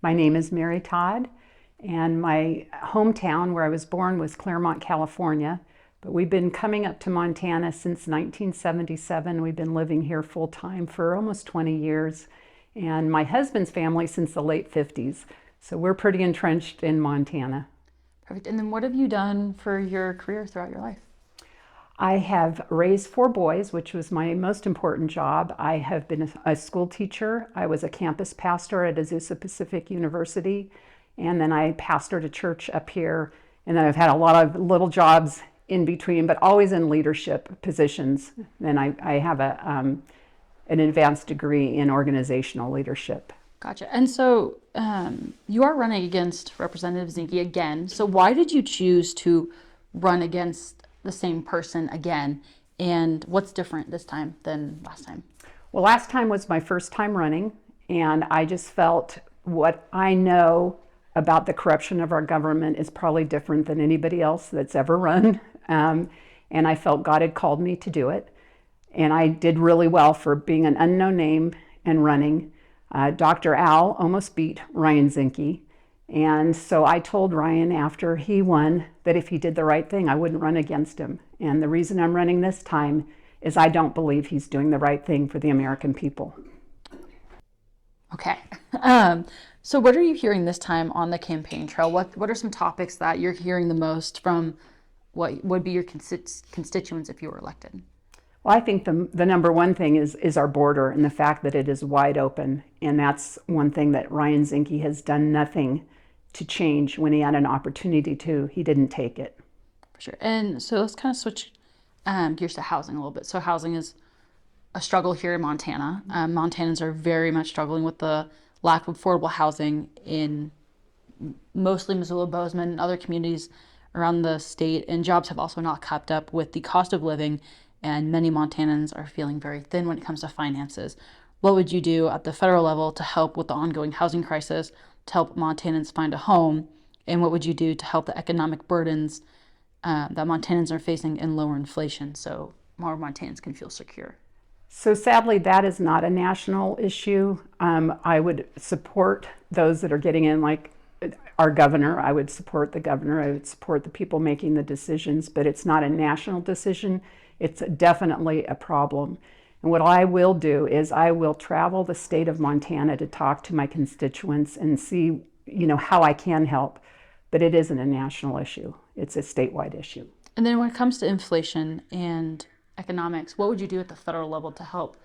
My name is Mary Todd, and my hometown where I was born was Claremont, California. But we've been coming up to Montana since 1977. We've been living here full time for almost 20 years, and my husband's family since the late 50s. So we're pretty entrenched in Montana. Perfect. And then what have you done for your career throughout your life? I have raised 4 boys, which was my most important job. I have been a school teacher. I was a campus pastor at Azusa Pacific University, and then I pastored a church up here. And then I've had a lot of little jobs in between, but always in leadership positions. And I have an advanced degree in organizational leadership. Gotcha. And so you are running against Representative Zinke again. So why did you choose to run against the same person again? And what's different this time than last time? Well, last time was my first time running, and I just felt what I know about the corruption of our government is probably different than anybody else that's ever run. And I felt God had called me to do it. And I did really well for being an unknown name and running. Dr. Al almost beat Ryan Zinke. And so I told Ryan after he won that if he did the right thing, I wouldn't run against him. And the reason I'm running this time is I don't believe he's doing the right thing for the American people. Okay. So what are you hearing this time on the campaign trail? What are some topics that you're hearing the most from what would be your constituents if you were elected? Well, I think the number one thing is our border and the fact that it is wide open. And that's one thing that Ryan Zinke has done nothing to change. When he had an opportunity to, he didn't take it. For sure. And so let's kind of switch gears to housing a little bit. So housing is a struggle here in Montana. Montanans are very much struggling with the lack of affordable housing in mostly Missoula, Bozeman, and other communities around the state. And jobs have also not kept up with the cost of living. And many Montanans are feeling very thin when it comes to finances. What would you do at the federal level to help with the ongoing housing crisis, to help Montanans find a home? And what would you do to help the economic burdens that Montanans are facing and lower inflation so more Montanans can feel secure? So sadly, that is not a national issue. I would support those that are getting in, like our governor. I would support the governor. I would support the people making the decisions, but it's not a national decision. It's definitely a problem. And what I will do is I will travel the state of Montana to talk to my constituents and see, how I can help. But it isn't a national issue. It's a statewide issue. And then when it comes to inflation and economics, what would you do at the federal level to help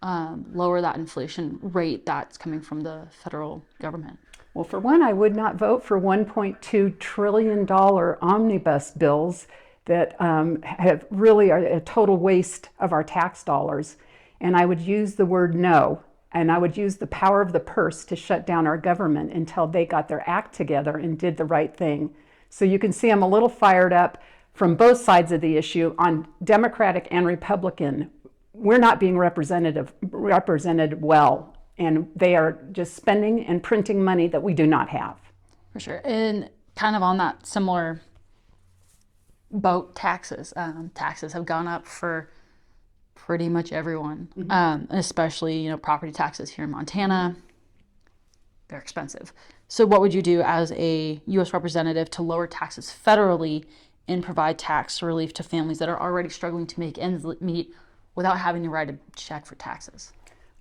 lower that inflation rate that's coming from the federal government? Well, for one, I would not vote for $1.2 trillion omnibus bills that have really are a total waste of our tax dollars. And I would use the word no, and I would use the power of the purse to shut down our government until they got their act together and did the right thing. So you can see I'm a little fired up from both sides of the issue on Democratic and Republican. We're not being represented well, and they are just spending and printing money that we do not have. For sure. And kind of on that similar boat, taxes. Taxes have gone up for pretty much everyone, especially property taxes here in Montana. They're expensive. So what would you do as a U.S. representative to lower taxes federally and provide tax relief to families that are already struggling to make ends meet without having to write a check for taxes?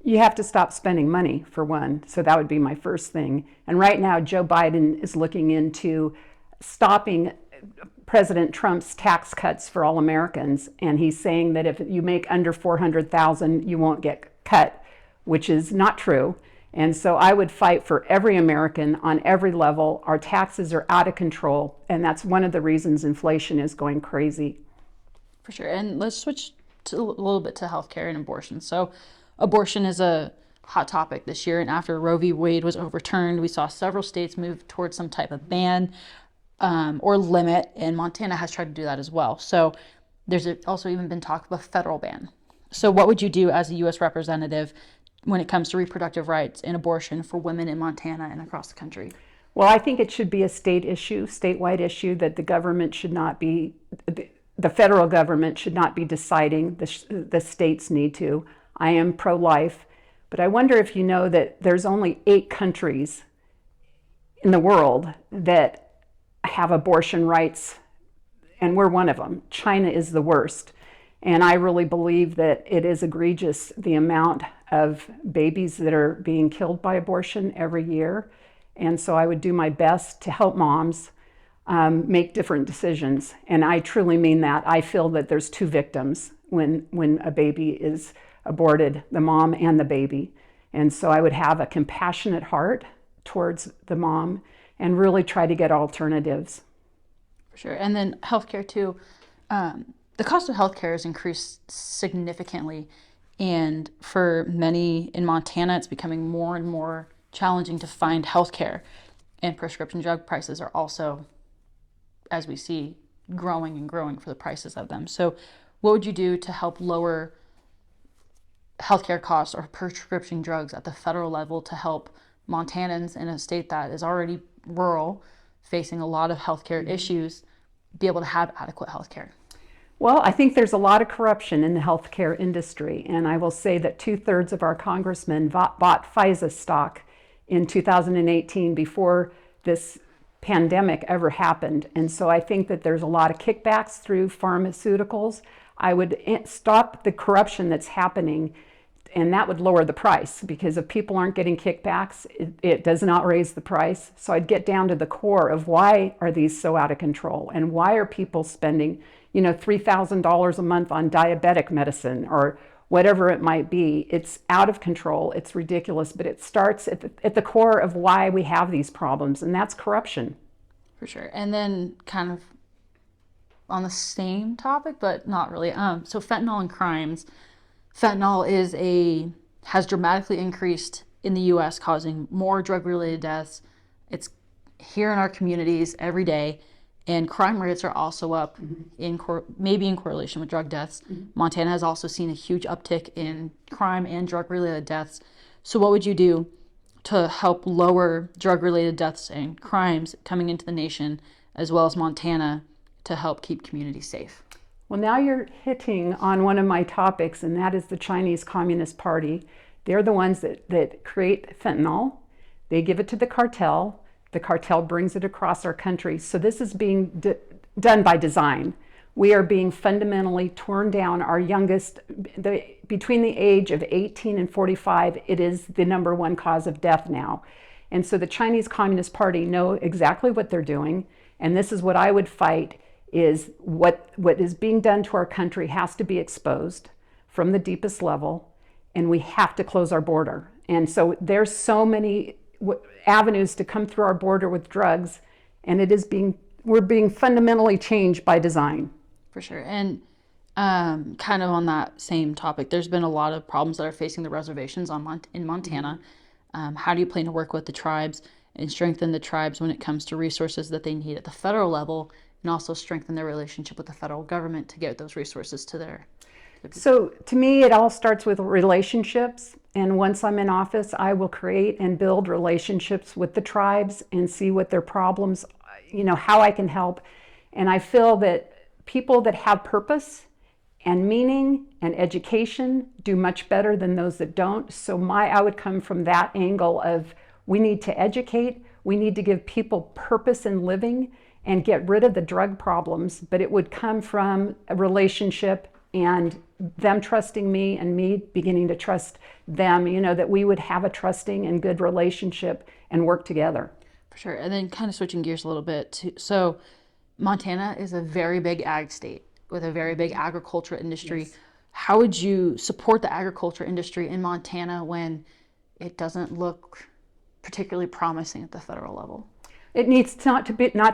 You have to stop spending money, for one. So that would be my first thing. And right now, Joe Biden is looking into stopping President Trump's tax cuts for all Americans. And he's saying that if you make under $400,000, you won't get cut, which is not true. And so I would fight for every American on every level. Our taxes are out of control, and that's one of the reasons inflation is going crazy. For sure. And let's switch to a little bit to healthcare and abortion. So abortion is a hot topic this year, and after Roe v. Wade was overturned, we saw several states move towards some type of ban or limit, and Montana has tried to do that as well. So there's also even been talk of a federal ban. So what would you do as a U.S. representative when it comes to reproductive rights and abortion for women in Montana and across the country? Well, I think it should be a state issue, statewide issue, that the government should not be, the federal government should not be deciding. The states need to. I am pro-life, but I wonder if you know that there's only 8 countries in the world that have abortion rights, and we're one of them. China is the worst. And I really believe that it is egregious, the amount of babies that are being killed by abortion every year. And so I would do my best to help moms make different decisions. And I truly mean that. I feel that there's two victims when a baby is aborted, the mom and the baby. And so I would have a compassionate heart towards the mom and really try to get alternatives. For sure. And then healthcare too. The cost of healthcare has increased significantly. And for many in Montana, it's becoming more and more challenging to find healthcare. And prescription drug prices are also, as we see, growing and growing for the prices of them. So what would you do to help lower healthcare costs or prescription drugs at the federal level to help Montanans in a state that is already rural, facing a lot of healthcare issues, be able to have adequate healthcare? Well, I think there's a lot of corruption in the healthcare industry, and I will say that 2/3 of our congressmen bought FISA stock in 2018 before this pandemic ever happened. And so I think that there's a lot of kickbacks through pharmaceuticals. I would stop the corruption that's happening, and that would lower the price, because if people aren't getting kickbacks, it does not raise the price. So I'd get down to the core of why are these so out of control, and why are people spending, $3,000 a month on diabetic medicine or whatever it might be. It's out of control. It's ridiculous, but it starts at the core of why we have these problems, and that's corruption. For sure. And then kind of on the same topic, but not really. So fentanyl and crimes. Fentanyl has dramatically increased in the U.S., causing more drug-related deaths. It's here in our communities every day. And crime rates are also up, maybe in correlation with drug deaths. Montana has also seen a huge uptick in crime and drug-related deaths. So what would you do to help lower drug-related deaths and crimes coming into the nation, as well as Montana, to help keep communities safe? Well, now you're hitting on one of my topics, and that is the Chinese Communist Party. They're the ones that create fentanyl. They give it to the cartel. The cartel brings it across our country. So this is being done by design. We are being fundamentally torn down. Our youngest, between the age of 18 and 45, it is the number one cause of death now. And so the Chinese Communist Party know exactly what they're doing. And this is what I would fight, is what is being done to our country has to be exposed from the deepest level, and we have to close our border. And so there's so many avenues to come through our border with drugs, and we're being fundamentally changed by design. For sure. And kind of on that same topic, there's been a lot of problems that are facing the reservations in Montana. How do you plan to work with the tribes and strengthen the tribes when it comes to resources that they need at the federal level, and also strengthen their relationship with the federal government to get those resources to their people? So to me, it all starts with relationships. And once I'm in office, I will create and build relationships with the tribes and see what their problems, how I can help. And I feel that people that have purpose and meaning and education do much better than those that don't. So I would come from that angle of, we need to educate, we need to give people purpose in living and get rid of the drug problems, but it would come from a relationship and them trusting me and me beginning to trust them, that we would have a trusting and good relationship and work together. For sure. And then kind of switching gears a little bit, so Montana is a very big ag state with a very big agriculture industry. Yes. How would you support the agriculture industry in Montana when it doesn't look particularly promising at the federal level? It needs not to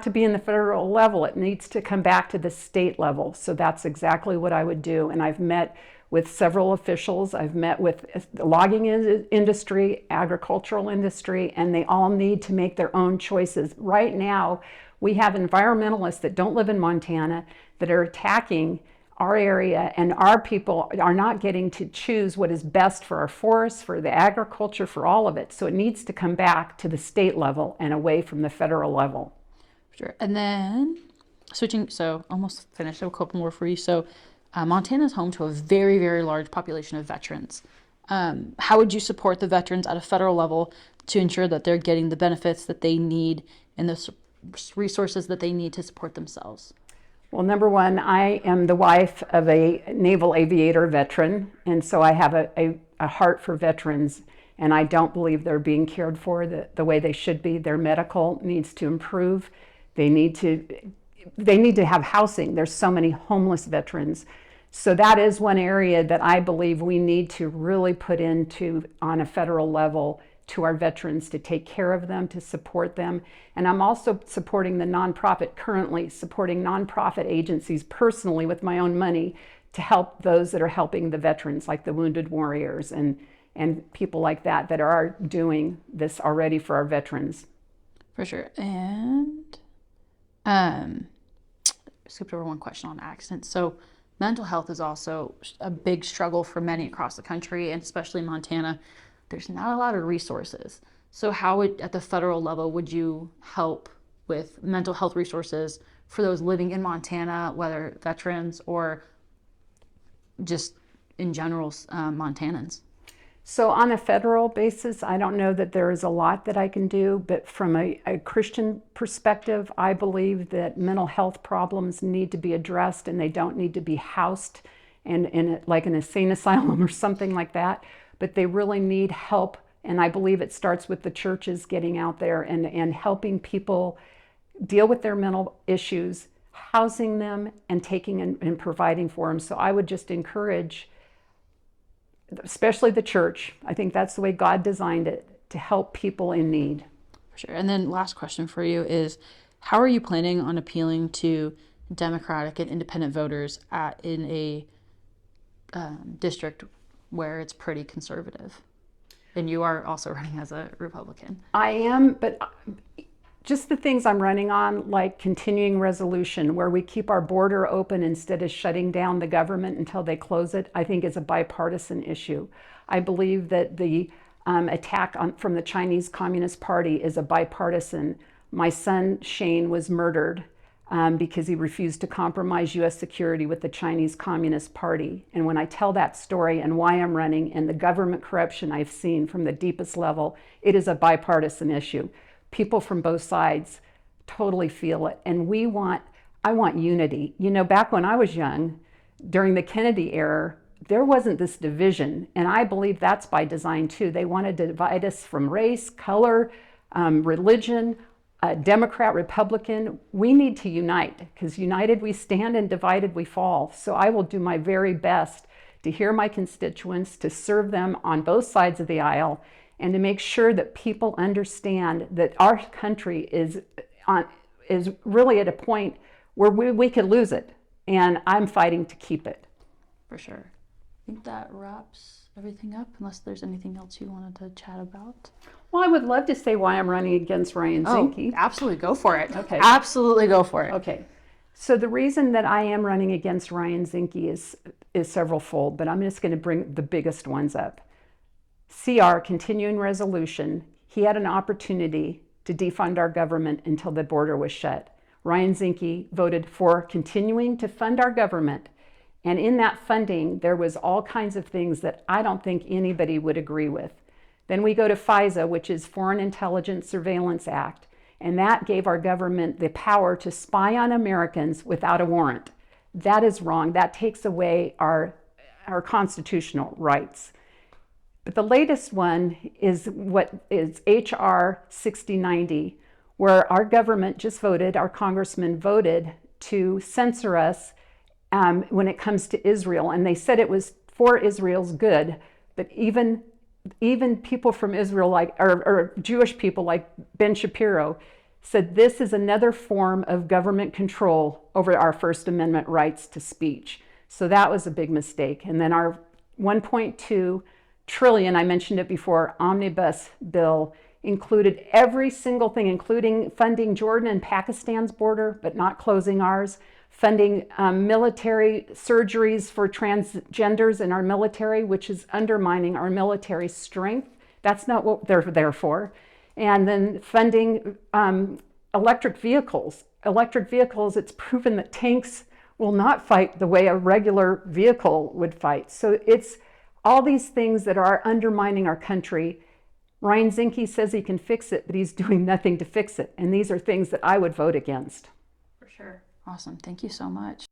be in the federal level. It needs to come back to the state level. So that's exactly what I would do. And I've met with several officials. I've met with the logging industry, agricultural industry, and they all need to make their own choices. Right now, we have environmentalists that don't live in Montana that are attacking our area, and our people are not getting to choose what is best for our forests, for the agriculture, for all of it. So it needs to come back to the state level and away from the federal level. Sure. And then switching, so almost finished, a couple more for you. So Montana is home to a very, very large population of veterans. How would you support the veterans at a federal level to ensure that they're getting the benefits that they need and the resources that they need to support themselves? Well, number one, I am the wife of a naval aviator veteran, and so I have a heart for veterans, and I don't believe they're being cared for the way they should be. Their medical needs to improve. They need to have housing. There's so many homeless veterans. So that is one area that I believe we need to really put into on a federal level to our veterans, to take care of them, to support them. And I'm also supporting the nonprofit, currently supporting nonprofit agencies personally with my own money to help those that are helping the veterans, like the Wounded Warriors and people like that are doing this already for our veterans. For sure. And skipped over one question on accidents. So mental health is also a big struggle for many across the country, and especially in Montana. There's not a lot of resources. So how at the federal level would you help with mental health resources for those living in Montana, whether veterans or just in general Montanans? So on a federal basis, I don't know that there is a lot that I can do, but from a Christian perspective, I believe that mental health problems need to be addressed, and they don't need to be housed in like an insane asylum or something like that, but they really need help. And I believe it starts with the churches getting out there and helping people deal with their mental issues, housing them, and taking and providing for them. So I would just encourage, especially the church, I think that's the way God designed it, to help people in need. For sure. And then last question for you is, how are you planning on appealing to Democratic and independent voters in a district where it's pretty conservative? And you are also running as a Republican. I am, but just the things I'm running on, like continuing resolution, where we keep our border open instead of shutting down the government until they close it, I think is a bipartisan issue. I believe that the attack from the Chinese Communist Party is a bipartisan. My son Shane was murdered because he refused to compromise U.S. security with the Chinese Communist Party. And when I tell that story and why I'm running and the government corruption I've seen from the deepest level, it is a bipartisan issue. People from both sides totally feel it. And I want unity. You know, back when I was young, during the Kennedy era, there wasn't this division. And I believe that's by design too. They wanted to divide us from race, color, religion, Democrat, Republican. We need to unite, because united we stand and divided we fall. So I will do my very best to hear my constituents, to serve them on both sides of the aisle, and to make sure that people understand that our country is really at a point where we could lose it, and I'm fighting to keep it. For sure. I think that wraps everything up, unless there's anything else you wanted to chat about. Well, I would love to say why I'm running against Ryan Zinke. Absolutely, go for it. Okay. Absolutely go for it. Okay. So the reason that I am running against Ryan Zinke is several-fold, but I'm just going to bring the biggest ones up. CR, continuing resolution, he had an opportunity to defund our government until the border was shut. Ryan Zinke voted for continuing to fund our government. And in that funding, there was all kinds of things that I don't think anybody would agree with. Then we go to FISA, which is Foreign Intelligence Surveillance Act, and that gave our government the power to spy on Americans without a warrant. That is wrong. That takes away our constitutional rights. But the latest one is what is HR 6090, where our government just voted, our congressman voted to censor us when it comes to Israel. And they said it was for Israel's good, but even people from Israel, like or Jewish people like Ben Shapiro, said this is another form of government control over our First Amendment rights to speech. So that was a big mistake. And then our 1.2 trillion, I mentioned it before, omnibus bill included every single thing, including funding Jordan and Pakistan's border, but not closing ours, funding military surgeries for transgenders in our military, which is undermining our military strength. That's not what they're there for. And then funding electric vehicles. Electric vehicles, it's proven that tanks will not fight the way a regular vehicle would fight. So it's all these things that are undermining our country. Ryan Zinke says he can fix it, but he's doing nothing to fix it. And these are things that I would vote against. For sure. Awesome. Thank you so much.